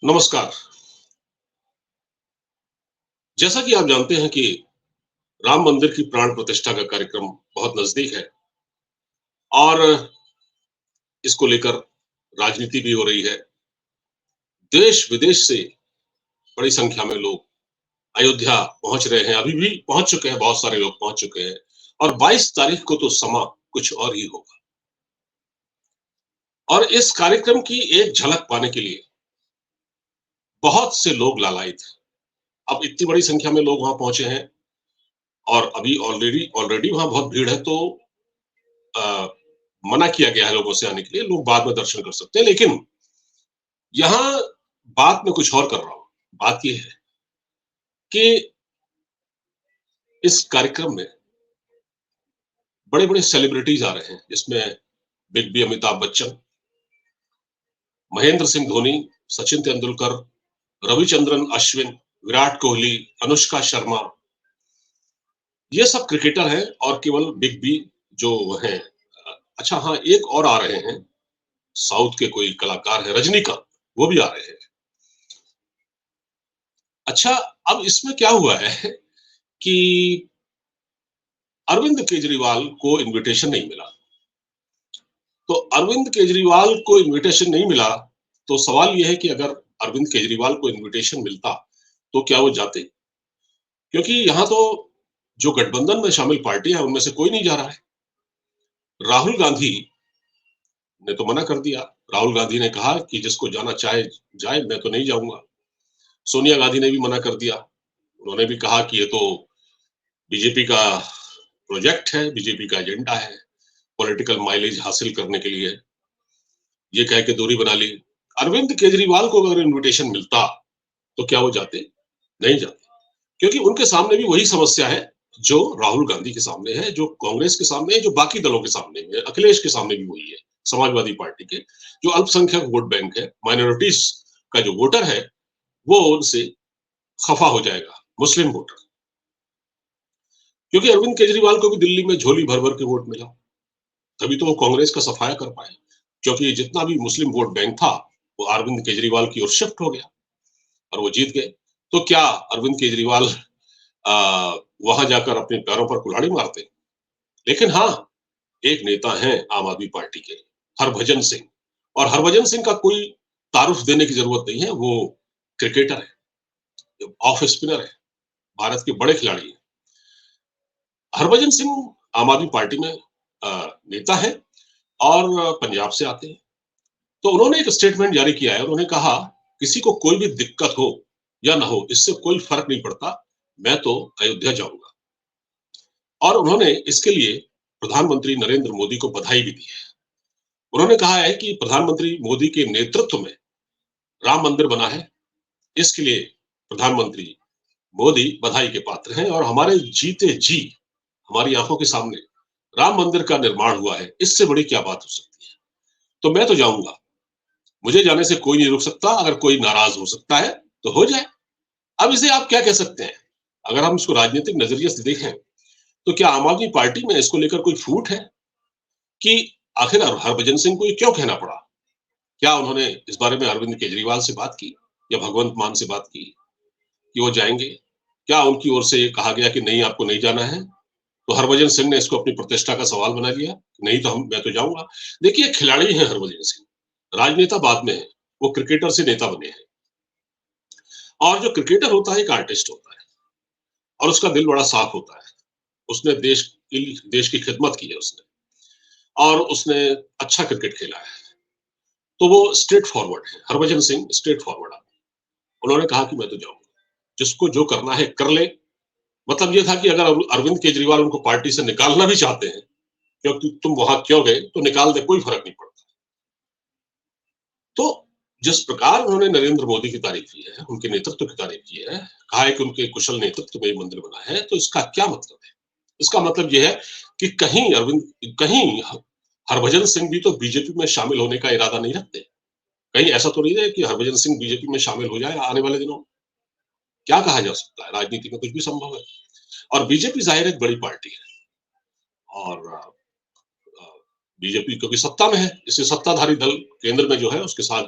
नमस्कार। जैसा कि आप जानते हैं कि राम मंदिर की प्राण प्रतिष्ठा का कार्यक्रम बहुत नज़दीक है और इसको लेकर राजनीति भी हो रही है। देश-विदेश से बड़ी संख्या में लोग अयोध्या पहुँच रहे हैं, अभी भी पहुँच चुके हैं, बहुत सारे लोग पहुँच चुके हैं और 22 तारीख को तो समा कुछ और ही होगा। और इस कार्यक्रम की एक झलक पाने के लिए बहुत से लोग लालायित हैं। अब इतनी बड़ी संख्या में लोग वहाँ पहुँचे हैं और अभी ऑलरेडी ऑलरेडी वहाँ बहुत भीड़ है तो अ, मना किया गया है लोगों से आने के लिए, लोग बाद में दर्शन कर सकते हैं। लेकिन यहाँ बात मैं कुछ और कर रहा हूँ। बात ये है कि इस कार्यक्रम में बड़े-बड़े सेलिब्रिटीज़ आ रहे हैं, जिसमें बिग बी अमिताभ बच्चन, महेंद्र सिंह धोनी, सचिन तेंदुलकर, रविचंद्रन अश्विन, विराट कोहली, अनुष्का शर्मा, ये सब क्रिकेटर हैं और केवल बिग बी जो हैं अच्छा हाँ, एक और आ रहे हैं, साउथ के कोई कलाकार हैं, रजनीकांत, वो भी आ रहे हैं। अच्छा, अब इसमें क्या हुआ है कि अरविंद केजरीवाल को इन्विटेशन नहीं मिला। तो अरविंद केजरीवाल को इन्विटेशन नहीं मिला, तो सवाल ये है कि अगर अरविंद केजरीवाल को इन्विटेशन मिलता, तो क्या वो जाते? क्योंकि यहाँ तो जो गठबंधन में शामिल पार्टियाँ हैं, उनमें से कोई नहीं जा रहा है। राहुल गांधी ने तो मना कर दिया। राहुल गांधी ने कहा कि जिसको जाना चाहे जाए, मैं तो नहीं जाऊँगा। सोनिया गांधी ने भी मना कर दिया। उन्होंने भी कहा कि ये तो बीजेपी का प्रोजेक्ट है, बीजेपी का एजेंडा है, पॉलिटिकल माइलेज हासिल करने के लिए ये कह के दूरी बना ली। अरविंद केजरीवाल को अगर इन्विटेशन मिलता, तो क्या वो जाते? नहीं जाते। क्योंकि उनके सामने भी वही समस्या है, जो राहुल गांधी के सामने है, जो कांग्रेस के सामने है, जो बाकी दलों के सामने भी है, अखिलेश के सामने भी वही है, समाजवादी पार्टी के। जो अल्पसंख्यक वोट बैंक है, माइनॉरिटीज़ का जो वोटर है, वो उनसे खफ़ा हो जाएगा, मुस्लिम वोटर। क्योंकि अरविंद केजरीवाल को भी दिल्ली में झोली भर-भर के वोट मिला, तभी तो वो कांग्रेस का सफाया कर पाए। क्योंकि जितना भी मुस्लिम वोट बैंक था, वो अरविंद केजरीवाल की ओर शिफ्ट हो गया और वो जीत गए। तो क्या अरविंद केजरीवाल अ, वहाँ जाकर अपने पैरों पर कुल्हाड़ी मारते? लेकिन हाँ, एक नेता हैं आम आदमी पार्टी के, हरभजन सिंह और हरभजन सिंह का कोई तारुफ देने की ज़रूरत नहीं है, वो क्रिकेटर है, ऑफ स्पिनर है, भारत के बड़े खिलाड़ी हैं। हरभजन सिंह आम आदमी पार्टी में नेता है और पंजाब से आते हैं। तो उन्होंने एक स्टेटमेंट जारी किया है, उन्होंने कहा, "किसी को कोई भी दिक्कत हो या ना हो, इससे कोई फ़र्क नहीं पड़ता, मैं तो अयोध्या जाऊँगा।" और उन्होंने इसके लिए प्रधानमंत्री नरेंद्र मोदी को बधाई भी दी है। उन्होंने कहा है कि प्रधानमंत्री मोदी के नेतृत्व में राम मंदिर बना है, इसके लिए प्रधानमंत्री मोदी बधाई के पात्र हैं और हमारे जीते जी, हमारी आँखों के सामने राम मंदिर का निर्माण हुआ है, इससे बड़ी क्या बात हो सकती है? तो मैं तो जाऊँगा, मुझे जाने से कोई नहीं रोक सकता, अगर कोई नाराज़ हो सकता है, तो हो जाए। अब इसे आप क्या कह सकते हैं? अगर हम इसको राजनीतिक नज़रिए से देखें, तो क्या आम आदमी पार्टी में इसको लेकर कोई फूट है कि आखिर हरभजन सिंह को ये क्यों कहना पड़ा? क्या उन्होंने इस बारे में अरविंद केजरीवाल से बात की या भगवंत मान से बात की कि वो जाएँगे? क्या उनकी ओर से ये कहा गया कि नहीं आपको नहीं जाना है? तो हरभजन सिंह ने इसको अपनी प्रतिष्ठा का सवाल बना लिया, नहीं तो मैं तो जाऊँगा। देखिए खिलाड़ी हैं हरभजन सिंह, राजनेता बाद में हैं, वो क्रिकेटर से नेता बने हैं और जो क्रिकेटर होता है एक आर्टिस्ट होता है और उसका दिल बड़ा साफ होता है। उसने देश की खिदमत की है उसने और उसने अच्छा क्रिकेट खेला है। तो वो स्ट्रेट फॉरवर्ड है, हरभजन सिंह स्ट्रेट फॉरवर्ड आदमी। उन्होंने कहा कि मैं तो जाऊँगा, जिसको जो करना है कर ले। मतलब ये था कि अगर अरविंद केजरीवाल उनको पार्टी से निकालना भी चाहते हैं, क्योंकि तुम वहाँ क्यों गए, तो निकाल दे, कोई फ़र्क नहीं पड़ता। तो जिस प्रकार उन्होंने नरेंद्र मोदी की तारीफ़ की है, उनके नेतृत्व की तारीफ़ की है, कहा है कि उनके कुशल नेतृत्व में ये मंदिर बना है, तो इसका क्या मतलब है? इसका मतलब ये है कि कहीं हरभजन सिंह भी तो बीजेपी में शामिल होने का इरादा नहीं रखते। कहीं ऐसा तो नहीं है कि हरभजन सिंह बीजेपी में शामिल हो जाए आने वाले दिनों में? क्या कहा जा सकता है? राजनीति में कुछ भी संभव है और बीजेपी ज़ाहिर है एक बड़ी पार्टी है और बीजेपी क्योंकि सत्ता में है, इसलिए सत्ताधारी दल केंद्र में जो है उसके साथ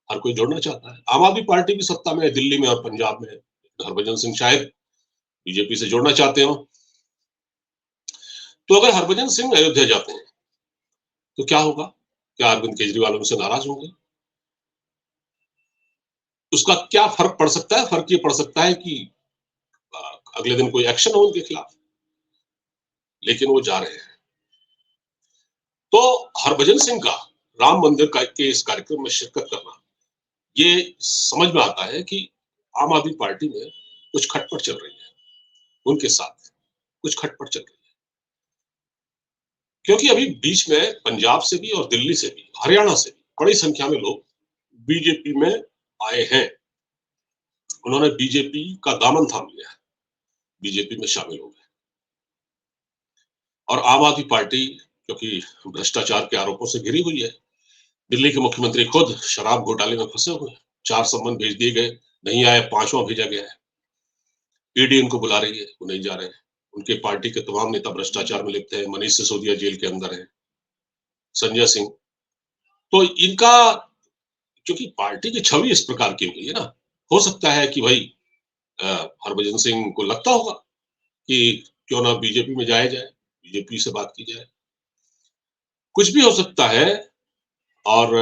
हर कोई जोड़ना चाहता है। आम आदमी पार्टी भी सत्ता में है दिल्ली में और पंजाब में। हरभजन सिंह शायद बीजेपी से जोड़ना चाहते हो। तो अगर हरभजन सिंह अयोध्या जाते हैं तो क्या होगा? क्या अरविंद केजरीवाल उनसे नाराज होंगे? उसका क्या फर्क पड़ सकता है? फर्क ये पड़ सकता है कि अगले दिन कोई एक्शन हो उनके खिलाफ, लेकिन वो जा रहे हैं। तो हरभजन सिंह का राम मंदिर के इस कार्यक्रम में शिरकत करना, ये समझ में आता है कि आम आदमी पार्टी में कुछ खटपट चल रही है, उनके साथ कुछ खटपट चल रही है। क्योंकि अभी बीच में पंजाब से भी और दिल्ली से भी, हरियाणा से भी बड़ी संख्या में लोग बीजेपी में आए हैं। उन्होंने बीजेपी का दामन थाम लिया है, बीजेपी में शामिल हो गए। और आम आदमी पार्टी क्योंकि भ्रष्टाचार के आरोपों से घिरी हुई है, दिल्ली के मुख्यमंत्री खुद शराब घोटाले में फंसे हुए हैं। 4 सम्मन भेज दिए गए, नहीं आए, 5वां भेजा गया है। ईडी उनको बुला रही है, वो नहीं जा रहे हैं। उनके पार्टी के तमाम नेता भ्रष्टाचार में लिप्त हैं। मनीष सिसोदिया जेल के अंदर है, संजय सिंह। तो इनका क्योंकि पार्टी की छवि इस प्रकार की हो गई है ना, हो सकता है कि भाई हरभजन सिंह को लगता होगा कि क्यों ना बीजेपी में जाया जाए, बीजेपी से बात की जाए। कुछ भी हो सकता है। और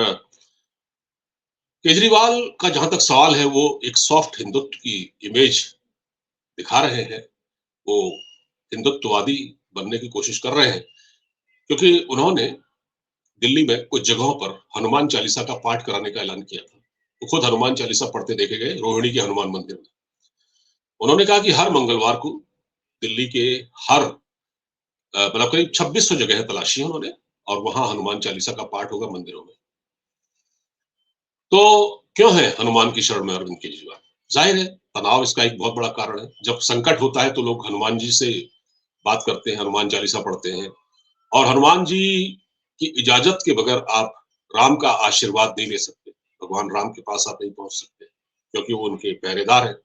केजरीवाल का जहां तक सवाल है, वो एक सॉफ्ट हिंदुत्व की इमेज दिखा रहे हैं। वो हिंदुत्ववादी बनने की कोशिश कर रहे हैं, क्योंकि उन्होंने दिल्ली में कुछ जगहों पर हनुमान चालीसा का पाठ कराने का ऐलान किया था। वो खुद हनुमान चालीसा पढ़ते देखे गए रोहिणी के हनुमान मंदिर में। उन्होंने कहा कि हर मंगलवार को दिल्ली के हर मतलब करीब 2600 जगह तलाशी है उन्होंने, और वहां हनुमान चालीसा का पाठ होगा मंदिरों में। तो क्यों है हनुमान की शरण में अरविंद केजरीवाल? जाहिर है तनाव इसका एक बहुत बड़ा कारण है। जब संकट होता है तो लोग हनुमान जी से बात करते हैं, हनुमान चालीसा पढ़ते हैं। और हनुमान जी की इजाजत के बगैर आप राम का आशीर्वाद नहीं ले सकते। भगवान राम के पास आप नहीं पहुंच सकते, क्योंकि वो उनके पहरेदार हैं।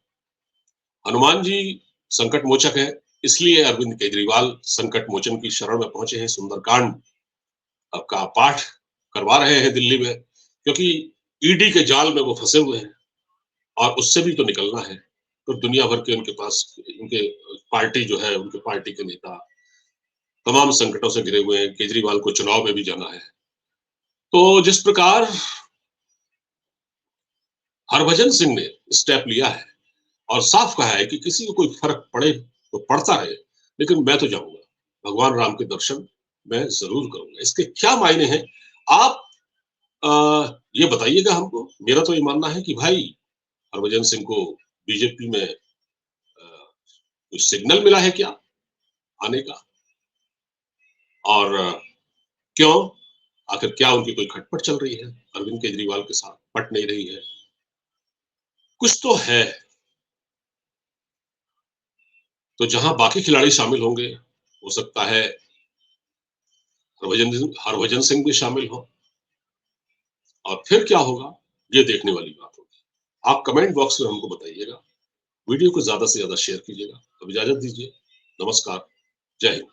हनुमान जी संकट मोचक है, इसलिए अरविंद केजरीवाल संकट मोचन की शरण में पहुंचे हैं। सुंदरकांड का पाठ करवा रहे हैं दिल्ली में, क्योंकि ईडी के जाल में वो फंसे हुए हैं और उससे भी तो निकलना है। तो दुनिया भर के उनके पास उनके पार्टी जो है, उनके पार्टी के नेता तमाम संकटों से घिरे हुए हैं। केजरीवाल को चुनाव में भी जाना है। तो जिस प्रकार हरभजन सिंह ने स्टेप लिया है और साफ कहा है कि किसी को कोई फर्क पड़े तो पड़ता रहे, लेकिन मैं तो जाऊंगा, भगवान राम के दर्शन मैं जरूर करूंगा। इसके क्या मायने हैं, आप ये बताइएगा हमको। मेरा तो ये मानना है कि भाई हरभजन सिंह को बीजेपी में कोई सिग्नल मिला है क्या आने का? और क्यों, आखिर क्या उनकी कोई खटपट चल रही है अरविंद केजरीवाल के साथ, पट नहीं रही है? कुछ तो है। तो जहां बाकी खिलाड़ी शामिल होंगे, हो सकता है हरभजन सिंह भी शामिल हो। और फिर क्या होगा, ये देखने वाली बात होगी। आप कमेंट बॉक्स में हमको बताइएगा। वीडियो को ज्यादा से ज्यादा शेयर कीजिएगा। अब इजाजत दीजिए। नमस्कार। जय हिंद।